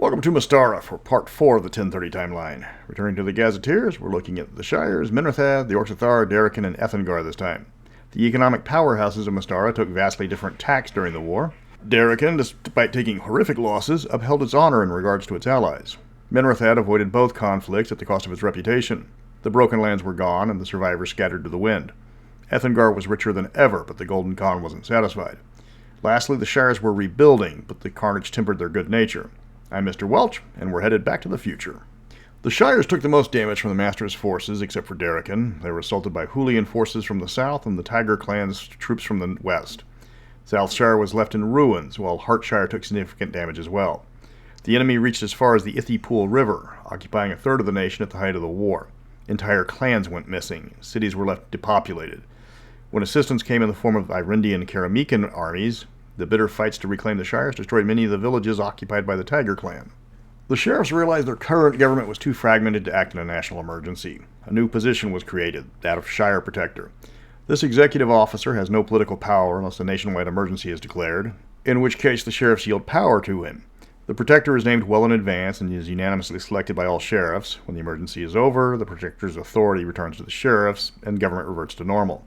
Welcome to Mystara for part 4 of the 1030 timeline. Returning to the Gazetteers, we're looking at the Shires, Minrothad, the Orcs Darokin, and Ethengar this time. The economic powerhouses of Mystara took vastly different tacks during the war. Darokin, despite taking horrific losses, upheld its honor in regards to its allies. Minrothad avoided both conflicts at the cost of its reputation. The Broken Lands were gone, and the survivors scattered to the wind. Ethengar was richer than ever, but the Golden Khan wasn't satisfied. Lastly, the Shires were rebuilding, but the carnage tempered their good nature. I'm Mr. Welch, and we're headed back to the future. The Shires took the most damage from the Master's forces, except for Darokin. They were assaulted by Hooligan forces from the south and the Tiger Clan's troops from the west. South Shire was left in ruins, while Heartshire took significant damage as well. The enemy reached as far as the Ithypool River, occupying a third of the nation at the height of the war. Entire clans went missing. Cities were left depopulated. When assistance came in the form of Irendi and Karamikan armies, the bitter fights to reclaim the Shires destroyed many of the villages occupied by the Tiger Clan. The sheriffs realized their current government was too fragmented to act in a national emergency. A new position was created, that of Shire Protector. This executive officer has no political power unless a nationwide emergency is declared, in which case the sheriffs yield power to him. The Protector is named well in advance and is unanimously selected by all sheriffs. When the emergency is over, the Protector's authority returns to the sheriffs, and government reverts to normal.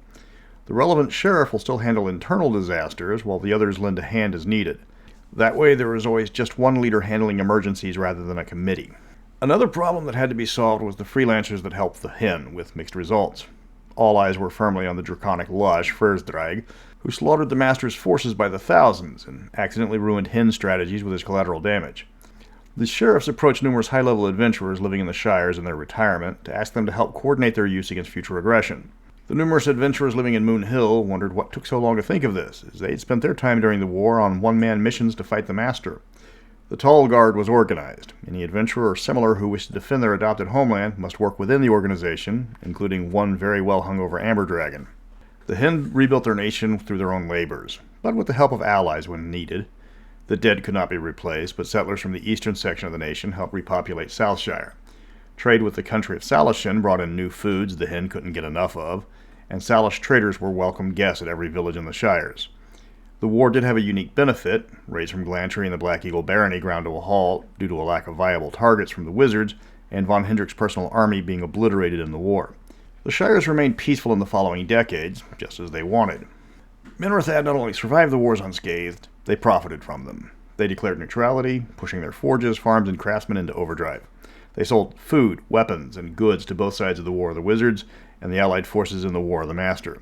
The relevant sheriff will still handle internal disasters, while the others lend a hand as needed. That way, there is always just one leader handling emergencies rather than a committee. Another problem that had to be solved was the freelancers that helped the Hen, with mixed results. All eyes were firmly on the draconic lush, Fursdrag, who slaughtered the Master's forces by the thousands and accidentally ruined Hen strategies with his collateral damage. The sheriffs approached numerous high-level adventurers living in the Shires in their retirement to ask them to help coordinate their use against future aggression. The numerous adventurers living in Moon Hill wondered what took so long to think of this, as they had spent their time during the war on one-man missions to fight the Master. The Tall Guard was organized. Any adventurer or similar who wished to defend their adopted homeland must work within the organization, including one very well hung-over amber dragon. The Hen rebuilt their nation through their own labors, but with the help of allies when needed. The dead could not be replaced, but settlers from the eastern section of the nation helped repopulate Southshire. Trade with the country of Salishan brought in new foods the Hen couldn't get enough of, and Salish traders were welcome guests at every village in the Shires. The war did have a unique benefit. Raids from Glantry and the Black Eagle Barony ground to a halt due to a lack of viable targets from the wizards, and von Hendrick's personal army being obliterated in the war. The Shires remained peaceful in the following decades, just as they wanted. Minrothad not only survived the wars unscathed, they profited from them. They declared neutrality, pushing their forges, farms, and craftsmen into overdrive. They sold food, weapons, and goods to both sides of the War of the Wizards and the allied forces in the War of the Master.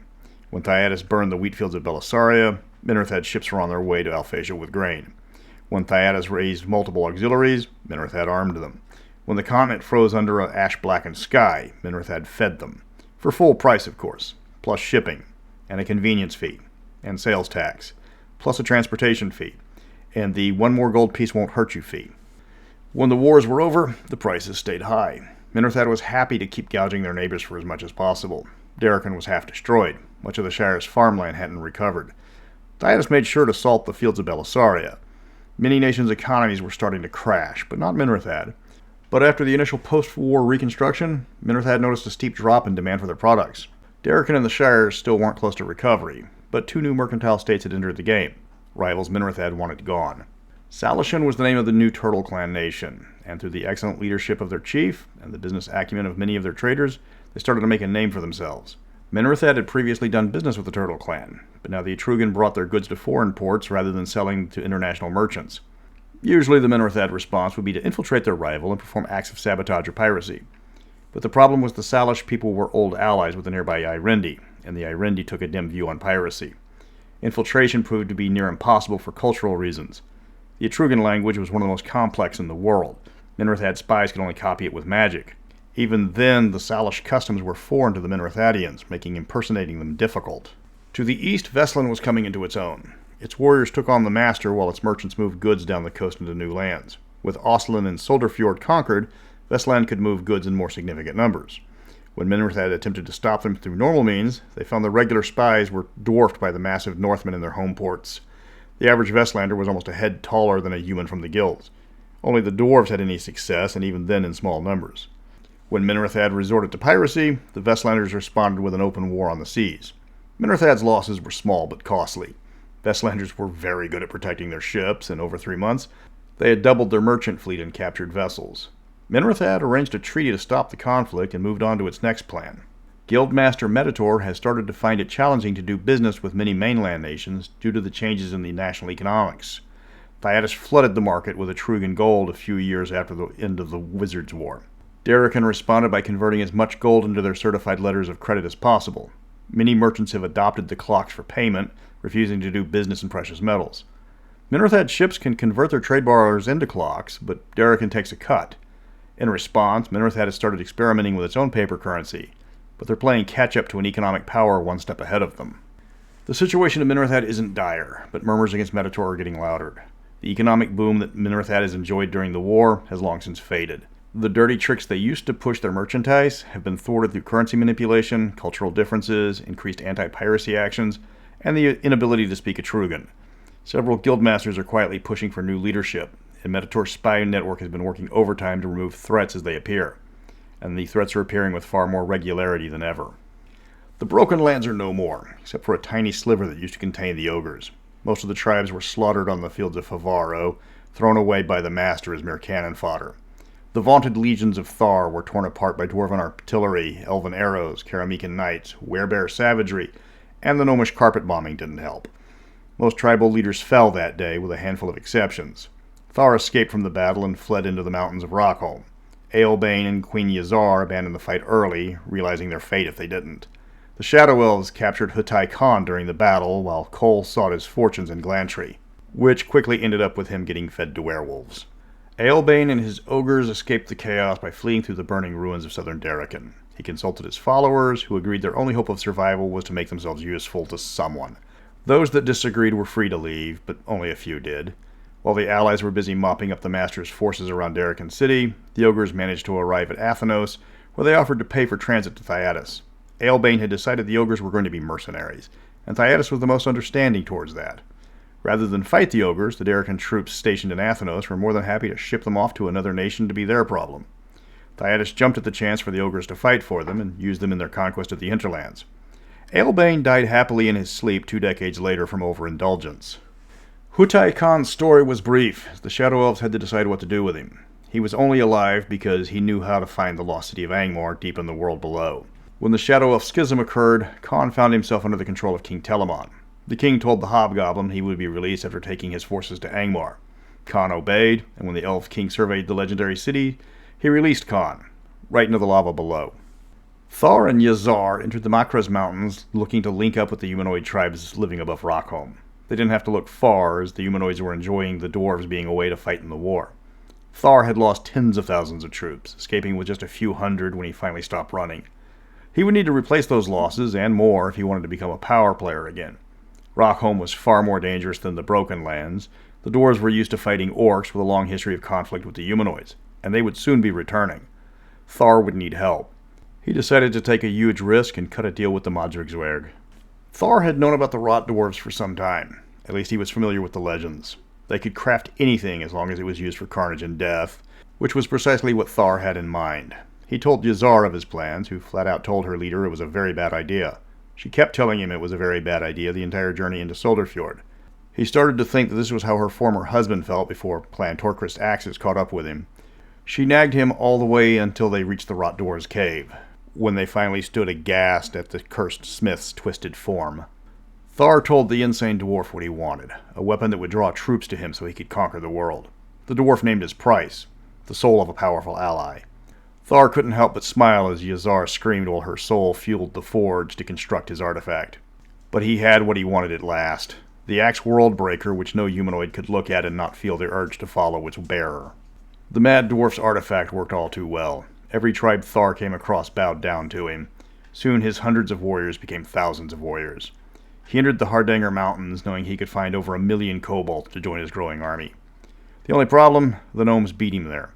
When Thyatis burned the wheat fields of Belissaria, Minrothad ships were on their way to Alphasia with grain. When Thyatis raised multiple auxiliaries, Minrothad armed them. When the continent froze under an ash-blackened sky, Minrothad fed them. For full price, of course, plus shipping, and a convenience fee, and sales tax, plus a transportation fee, and the one more gold piece won't hurt you fee. When the wars were over, the prices stayed high. Minrothad was happy to keep gouging their neighbors for as much as possible. Darokin was half destroyed. Much of the Shire's farmland hadn't recovered. Thyatis made sure to salt the fields of Belissaria. Many nations' economies were starting to crash, but not Minrothad. But after the initial post-war reconstruction, Minrothad noticed a steep drop in demand for their products. Darokin and the Shires still weren't close to recovery, but two new mercantile states had entered the game. Rivals Minrothad wanted gone. Salishan was the name of the new Turtle Clan nation, and through the excellent leadership of their chief and the business acumen of many of their traders, they started to make a name for themselves. Minrothad had previously done business with the Turtle Clan, but now the Etrugan brought their goods to foreign ports rather than selling to international merchants. Usually the Minrothad response would be to infiltrate their rival and perform acts of sabotage or piracy. But the problem was the Salish people were old allies with the nearby Irendi, and the Irendi took a dim view on piracy. Infiltration proved to be near impossible for cultural reasons. The Etrugan language was one of the most complex in the world. Minrothad spies could only copy it with magic. Even then, the Salish customs were foreign to the Minrothadians, making impersonating them difficult. To the east, Veslan was coming into its own. Its warriors took on the Master while its merchants moved goods down the coast into new lands. With Ostlin and Solderfjord conquered, Veslan could move goods in more significant numbers. When Minrothad attempted to stop them through normal means, they found the regular spies were dwarfed by the massive Northmen in their home ports. The average Vestlander was almost a head taller than a human from the guilds. Only the dwarves had any success, and even then in small numbers. When Minrothad resorted to piracy, the Vestlanders responded with an open war on the seas. Minrothad's losses were small but costly. Vestlanders were very good at protecting their ships, and over 3 months, They had doubled their merchant fleet and captured vessels. Minrothad arranged a treaty to stop the conflict and moved on to its next plan. Guildmaster Meditor has started to find it challenging to do business with many mainland nations due to the changes in the national economics. Thyatis flooded the market with Etrugan gold a few years after the end of the Wizards' War. Darokin responded by converting as much gold into their certified letters of credit as possible. Many merchants have adopted the clocks for payment, refusing to do business in precious metals. Minrothad ships can convert their trade borrowers into clocks, but Darokin takes a cut. In response, Minrothad has started experimenting with its own paper currency, but they're playing catch-up to an economic power one step ahead of them. The situation in Minrothad isn't dire, but murmurs against Meditor are getting louder. The economic boom that Minrothad has enjoyed during the war has long since faded. The dirty tricks they used to push their merchandise have been thwarted through currency manipulation, cultural differences, increased anti-piracy actions, and the inability to speak Etrugan. Several guildmasters are quietly pushing for new leadership, and Meditor's spy network has been working overtime to remove threats as they appear. And the threats are appearing with far more regularity than ever. The Broken Lands are no more, except for a tiny sliver that used to contain the ogres. Most of the tribes were slaughtered on the fields of Favaro, thrown away by the Master as mere cannon fodder. The vaunted legions of Thar were torn apart by dwarven artillery, elven arrows, Karamekan knights, werebear savagery, and the gnomish carpet bombing didn't help. Most tribal leaders fell that day, with a handful of exceptions. Thar escaped from the battle and fled into the mountains of Rockholm. Aelbane and Queen Yazar abandoned the fight early, realizing their fate if they didn't. The Shadow Elves captured Hutai Khan during the battle, while Cole sought his fortunes in Glantry, which quickly ended up with him getting fed to werewolves. Aelbane and his ogres escaped the chaos by fleeing through the burning ruins of southern Darokin. He consulted his followers, who agreed their only hope of survival was to make themselves useful to someone. Those that disagreed were free to leave, but only a few did. While the allies were busy mopping up the Master's forces around Darokin City, the ogres managed to arrive at Athenos, where they offered to pay for transit to Thyatis. Aelbane had decided the ogres were going to be mercenaries, and Thyatis was the most understanding towards that. Rather than fight the ogres, the Darokin troops stationed in Athenos were more than happy to ship them off to another nation to be their problem. Thyatis jumped at the chance for the ogres to fight for them and used them in their conquest of the hinterlands. Aelbane died happily in his sleep 2 decades later from overindulgence. Hutai Khan's story was brief, as the Shadow Elves had to decide what to do with him. He was only alive because he knew how to find the lost city of Angmar deep in the world below. When the Shadow Elf schism occurred, Khan found himself under the control of King Telamon. The king told the Hobgoblin he would be released after taking his forces to Angmar. Khan obeyed, and when the Elf King surveyed the legendary city, he released Khan, right into the lava below. Thar and Yazar entered the Makraz Mountains, looking to link up with the humanoid tribes living above Rockholm. They didn't have to look far, as the humanoids were enjoying the dwarves being away to fight in the war. Thar had lost tens of thousands of troops, escaping with just a few hundred when he finally stopped running. He would need to replace those losses, and more, if he wanted to become a power player again. Rockholm was far more dangerous than the Broken Lands. The dwarves were used to fighting orcs with a long history of conflict with the humanoids, and they would soon be returning. Thar would need help. He decided to take a huge risk and cut a deal with the Modrigswerg. Thar had known about the rot dwarves for some time. At least he was familiar with the legends. They could craft anything as long as it was used for carnage and death, which was precisely what Thar had in mind. He told Yazar of his plans, who flat out told her leader it was a very bad idea. She kept telling him it was a very bad idea the entire journey into Solderfjord. He started to think that this was how her former husband felt before Clan Torcrist's axes caught up with him. She nagged him all the way until they reached the Rot Dwarves' cave, when they finally stood aghast at the cursed smith's twisted form. Thar told the insane dwarf what he wanted, a weapon that would draw troops to him so he could conquer the world. The dwarf named his price, the soul of a powerful ally. Thar couldn't help but smile as Yazar screamed while her soul fueled the forge to construct his artifact. But he had what he wanted at last, the axe Worldbreaker, which no humanoid could look at and not feel the urge to follow its bearer. The mad dwarf's artifact worked all too well. Every tribe Thar came across bowed down to him. Soon his hundreds of warriors became thousands of warriors. He entered the Hardanger Mountains knowing he could find over 1 million kobolds to join his growing army. The only problem? The gnomes beat him there.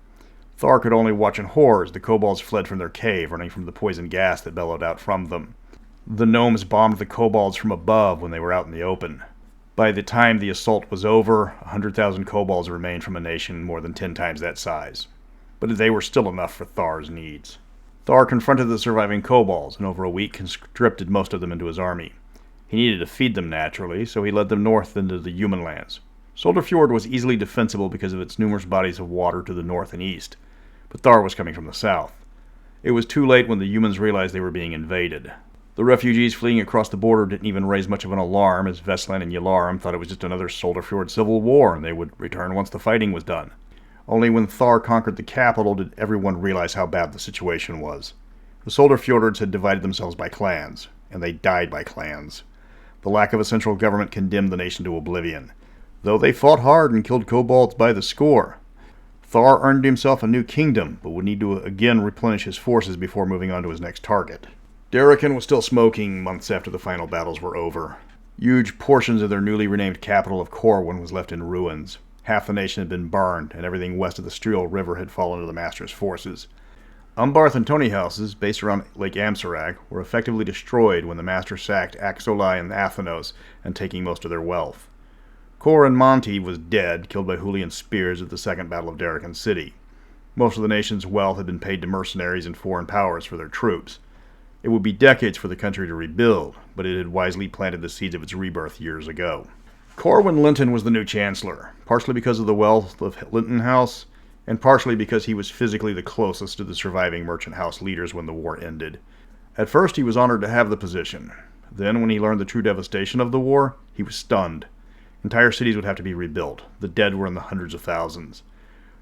Thar could only watch in horror as the kobolds fled from their cave, running from the poison gas that bellowed out from them. The gnomes bombed the kobolds from above when they were out in the open. By the time the assault was over, 100,000 kobolds remained from a nation more than 10 times that size. But they were still enough for Thar's needs. Thar confronted the surviving kobolds, and over a week conscripted most of them into his army. He needed to feed them naturally, so he led them north into the human lands. Solderfjord was easily defensible because of its numerous bodies of water to the north and east, but Thar was coming from the south. It was too late when the humans realized they were being invaded. The refugees fleeing across the border didn't even raise much of an alarm, as Vestland and Yalarum thought it was just another Solderfjord civil war and they would return once the fighting was done. Only when Thar conquered the capital did everyone realize how bad the situation was. The Solderfjordards had divided themselves by clans, and they died by clans. The lack of a central government condemned the nation to oblivion, though they fought hard and killed kobolds by the score. Thar earned himself a new kingdom, but would need to again replenish his forces before moving on to his next target. Darokin was still smoking months after the final battles were over. Huge portions of their newly renamed capital of Corwin was left in ruins. Half the nation had been burned, and everything west of the Striel River had fallen to the Master's forces. Umbarth and Tony houses, based around Lake Amsarag, were effectively destroyed when the Master sacked Axolai and Athanos, and taking most of their wealth. Corin Monty was dead, killed by Julian spears at the Second Battle of Darokin City. Most of the nation's wealth had been paid to mercenaries and foreign powers for their troops. It would be decades for the country to rebuild, but it had wisely planted the seeds of its rebirth years ago. Corwin Linton was the new chancellor, partially because of the wealth of Linton House, and partially because he was physically the closest to the surviving merchant house leaders when the war ended. At first he was honored to have the position. Then, when he learned the true devastation of the war, he was stunned. Entire cities would have to be rebuilt. The dead were in the hundreds of thousands.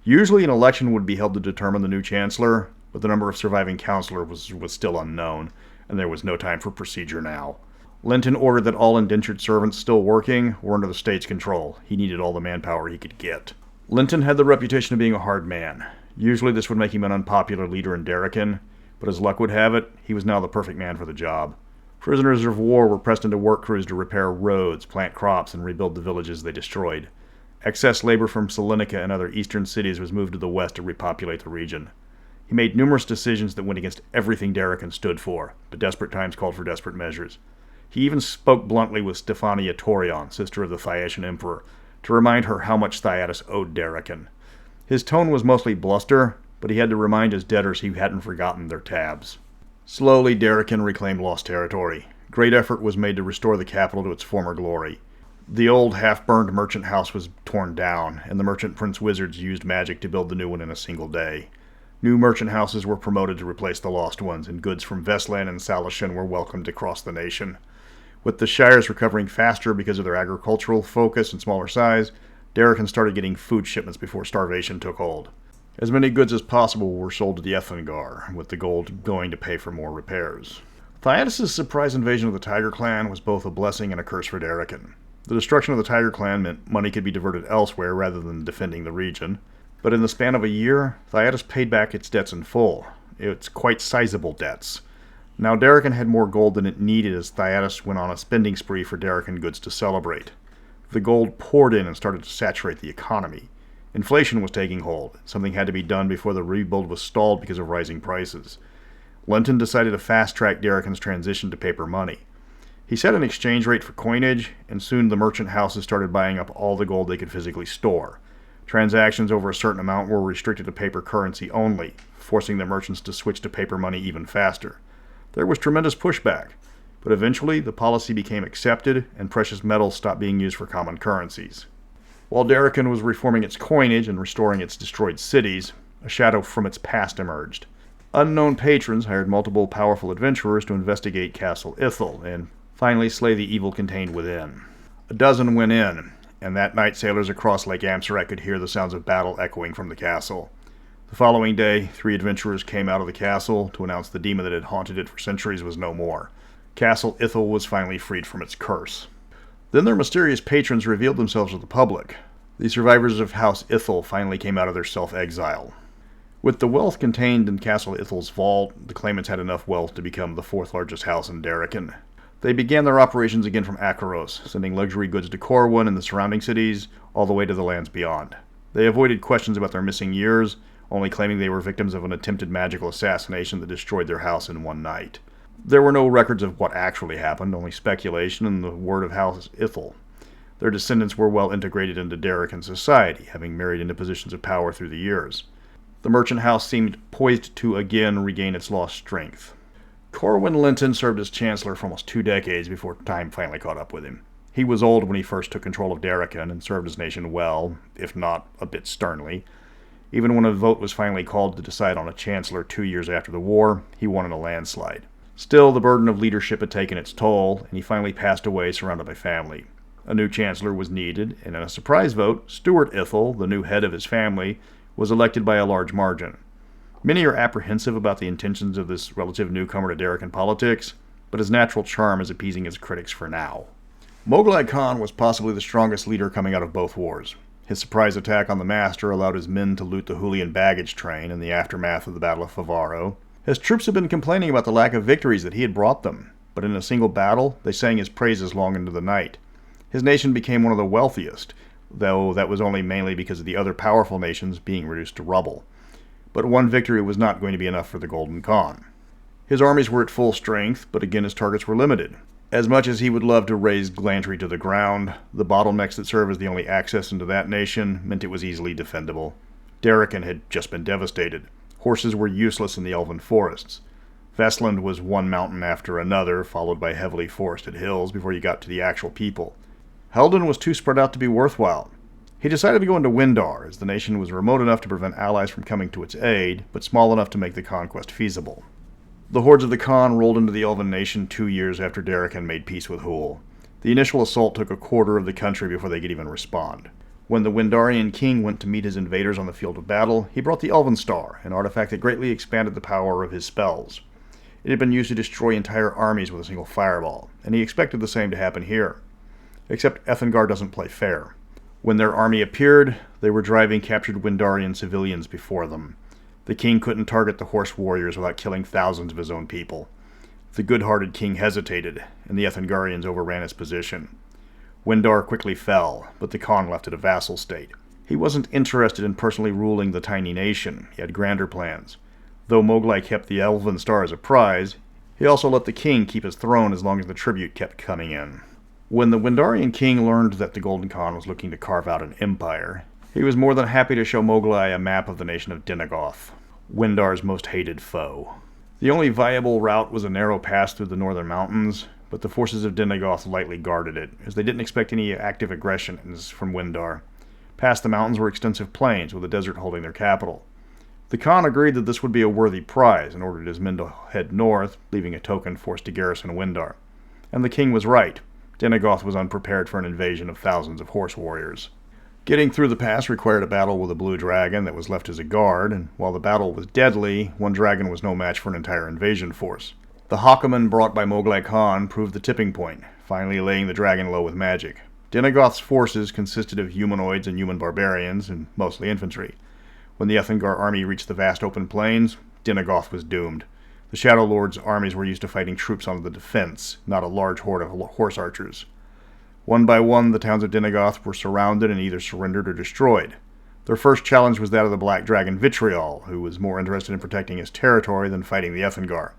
Usually an election would be held to determine the new chancellor, but the number of surviving councillors was still unknown, and there was no time for procedure now. Linton ordered that all indentured servants still working were under the state's control. He needed all the manpower he could get. Linton had the reputation of being a hard man. Usually this would make him an unpopular leader in Darokin, but as luck would have it, he was now the perfect man for the job. Prisoners of war were pressed into work crews to repair roads, plant crops, and rebuild the villages they destroyed. Excess labor from Salonika and other eastern cities was moved to the west to repopulate the region. He made numerous decisions that went against everything Darokin stood for, but desperate times called for desperate measures. He even spoke bluntly with Stefania Torion, sister of the Thyatian Emperor, to remind her how much Thyatis owed Darokin. His tone was mostly bluster, but he had to remind his debtors he hadn't forgotten their tabs. Slowly, Darokin reclaimed lost territory. Great effort was made to restore the capital to its former glory. The old, half-burned merchant house was torn down, and the merchant prince wizards used magic to build the new one in a single day. New merchant houses were promoted to replace the lost ones, and goods from Vestland and Salishan were welcomed across the nation. With the Shires recovering faster because of their agricultural focus and smaller size, Darokin started getting food shipments before starvation took hold. As many goods as possible were sold to the Ethengar, with the gold going to pay for more repairs. Thyatis' surprise invasion of the Tiger Clan was both a blessing and a curse for Darokin. The destruction of the Tiger Clan meant money could be diverted elsewhere rather than defending the region. But in the span of a year, Thyatis paid back its debts in full. It's quite sizable debts. Now Darokin had more gold than it needed as Thyatis went on a spending spree for Darokin goods to celebrate. The gold poured in and started to saturate the economy. Inflation was taking hold. Something had to be done before the rebuild was stalled because of rising prices. Linton decided to fast-track Darokin's transition to paper money. He set an exchange rate for coinage, and soon the merchant houses started buying up all the gold they could physically store. Transactions over a certain amount were restricted to paper currency only, forcing the merchants to switch to paper money even faster. There was tremendous pushback, but eventually the policy became accepted and precious metals stopped being used for common currencies. While Darokin was reforming its coinage and restoring its destroyed cities, a shadow from its past emerged. Unknown patrons hired multiple powerful adventurers to investigate Castle Ithel and finally slay the evil contained within. A dozen went in, and that night sailors across Lake Amsarak could hear the sounds of battle echoing from the castle. The following day, 3 adventurers came out of the castle to announce the demon that had haunted it for centuries was no more. Castle Ithel was finally freed from its curse. Then their mysterious patrons revealed themselves to the public. The survivors of House Ithel finally came out of their self-exile. With the wealth contained in Castle Ithel's vault, the claimants had enough wealth to become the 4th largest house in Darokin. They began their operations again from Akaros, sending luxury goods to Corwin and the surrounding cities, all the way to the lands beyond. They avoided questions about their missing years, only claiming they were victims of an attempted magical assassination that destroyed their house in one night. There were no records of what actually happened, only speculation and the word of House Ithel. Their descendants were well integrated into Darokin society, having married into positions of power through the years. The merchant house seemed poised to again regain its lost strength. Corwin Linton served as chancellor for almost 2 decades before time finally caught up with him. He was old when he first took control of Darokin and served his nation well, if not a bit sternly. Even when a vote was finally called to decide on a chancellor 2 years after the war, he won in a landslide. Still, the burden of leadership had taken its toll, and he finally passed away surrounded by family. A new chancellor was needed, and in a surprise vote, Stuart Ithel, the new head of his family, was elected by a large margin. Many are apprehensive about the intentions of this relative newcomer to Darokin politics, but his natural charm is appeasing his critics for now. Moglai Khan was possibly the strongest leader coming out of both wars. His surprise attack on the Master allowed his men to loot the Hulian baggage train in the aftermath of the Battle of Favaro. His troops had been complaining about the lack of victories that he had brought them, but in a single battle, they sang his praises long into the night. His nation became one of the wealthiest, though that was only mainly because of the other powerful nations being reduced to rubble. But one victory was not going to be enough for the Golden Khan. His armies were at full strength, but again his targets were limited. As much as he would love to raze Glantry to the ground, the bottlenecks that serve as the only access into that nation meant it was easily defendable. Darokin had just been devastated. Horses were useless in the elven forests. Vestland was one mountain after another, followed by heavily forested hills before you got to the actual people. Helden was too spread out to be worthwhile. He decided to go into Windar, as the nation was remote enough to prevent allies from coming to its aid, but small enough to make the conquest feasible. The hordes of the Khan rolled into the Elven nation 2 years after Darokin made peace with Hul. The initial assault took a quarter of the country before they could even respond. When the Windarian king went to meet his invaders on the field of battle, he brought the Elven Star, an artifact that greatly expanded the power of his spells. It had been used to destroy entire armies with a single fireball, and he expected the same to happen here. Except Ethengar doesn't play fair. When their army appeared, they were driving captured Windarian civilians before them. The king couldn't target the horse warriors without killing thousands of his own people. The good-hearted king hesitated, and the Ethengarians overran his position. Windar quickly fell, but the Khan left it a vassal state. He wasn't interested in personally ruling the tiny nation. He had grander plans. Though Moglai kept the Elven Star as a prize, he also let the king keep his throne as long as the tribute kept coming in. When the Windarian king learned that the Golden Khan was looking to carve out an empire, he was more than happy to show Moglai a map of the nation of Dinnagoth, Windar's most hated foe. The only viable route was a narrow pass through the northern mountains, but the forces of Dinnagoth lightly guarded it, as they didn't expect any active aggressions from Windar. Past the mountains were extensive plains, with the desert holding their capital. The Khan agreed that this would be a worthy prize and ordered his men to head north, leaving a token force to garrison Windar. And the king was right. Dinnagoth was unprepared for an invasion of thousands of horse warriors. Getting through the pass required a battle with a blue dragon that was left as a guard, and while the battle was deadly, one dragon was no match for an entire invasion force. The Hakaman brought by Moglai Khan proved the tipping point, finally laying the dragon low with magic. Dinnagoth's forces consisted of humanoids and human barbarians, and mostly infantry. When the Ethengar army reached the vast open plains, Dinnagoth was doomed. The Shadow Lord's armies were used to fighting troops on the defense, not a large horde of horse archers. One by one, the towns of Dinnagoth were surrounded and either surrendered or destroyed. Their first challenge was that of the black dragon Vitriol, who was more interested in protecting his territory than fighting the Ethengar.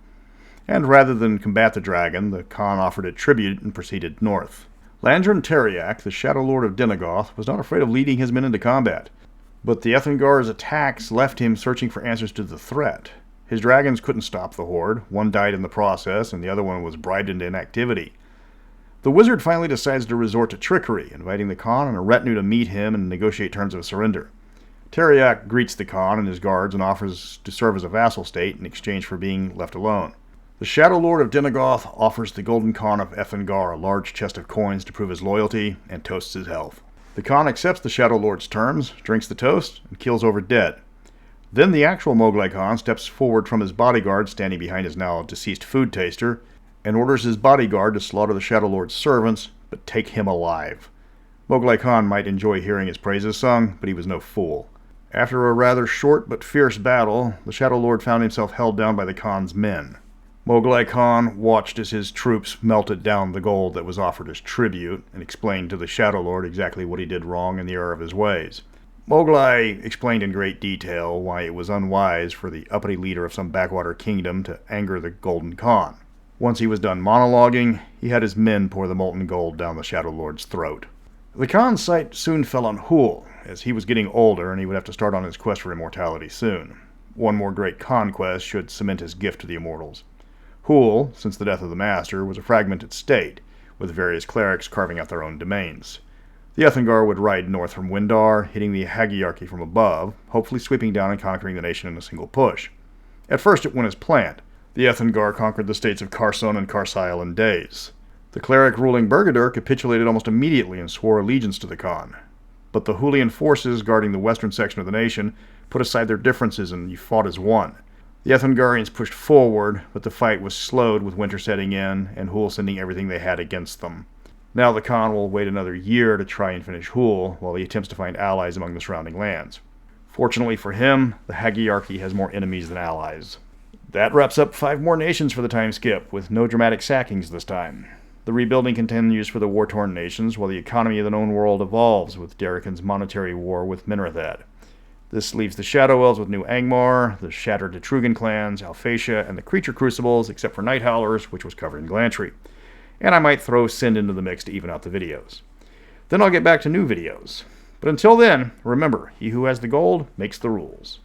And rather than combat the dragon, the Khan offered it tribute and proceeded north. Landrin Teriak, the Shadow Lord of Dinnagoth, was not afraid of leading his men into combat, but the Ethengar's attacks left him searching for answers to the threat. His dragons couldn't stop the horde. One died in the process, and the other one was bribed into inactivity. The wizard finally decides to resort to trickery, inviting the Khan and a retinue to meet him and negotiate terms of surrender. Teriak greets the Khan and his guards and offers to serve as a vassal state in exchange for being left alone. The Shadow Lord of Dinnagoth offers the Golden Khan of Ethengar a large chest of coins to prove his loyalty and toasts his health. The Khan accepts the Shadow Lord's terms, drinks the toast, and keels over dead. Then the actual Moglai Khan steps forward from his bodyguard standing behind his now deceased food taster and orders his bodyguard to slaughter the Shadow Lord's servants, but take him alive. Moglai Khan might enjoy hearing his praises sung, but he was no fool. After a rather short but fierce battle, the Shadow Lord found himself held down by the Khan's men. Moglai Khan watched as his troops melted down the gold that was offered as tribute, and explained to the Shadow Lord exactly what he did wrong and the error of his ways. Moglai explained in great detail why it was unwise for the uppity leader of some backwater kingdom to anger the Golden Khan. Once he was done monologuing, he had his men pour the molten gold down the Shadow Lord's throat. The Khan's sight soon fell on Hul, as he was getting older and he would have to start on his quest for immortality soon. One more great conquest should cement his gift to the immortals. Hul, since the death of the Master, was a fragmented state, with various clerics carving out their own domains. The Ethengar would ride north from Windar, hitting the hagiarchy from above, hopefully sweeping down and conquering the nation in a single push. At first it went as planned. The Ethengar conquered the states of Carson and Carcyle in days. The cleric ruling Burgadur capitulated almost immediately and swore allegiance to the Khan. But the Hulian forces guarding the western section of the nation put aside their differences and fought as one. The Ethengarians pushed forward, but the fight was slowed with winter setting in and Hul sending everything they had against them. Now the Khan will wait another year to try and finish Hul, while he attempts to find allies among the surrounding lands. Fortunately for him, the Hagiarchy has more enemies than allies. That wraps up 5 more nations for the time skip, with no dramatic sackings this time. The rebuilding continues for the war-torn nations, while the economy of the known world evolves with Darokin's monetary war with Minrothad. This leaves the Shadow Elves with New Angmar, the shattered Etrugan clans, Alphatia, and the Creature Crucibles, except for Night Howlers, which was covered in Glantry. And I might throw Sind into the mix to even out the videos. Then I'll get back to new videos. But until then, remember, he who has the gold makes the rules.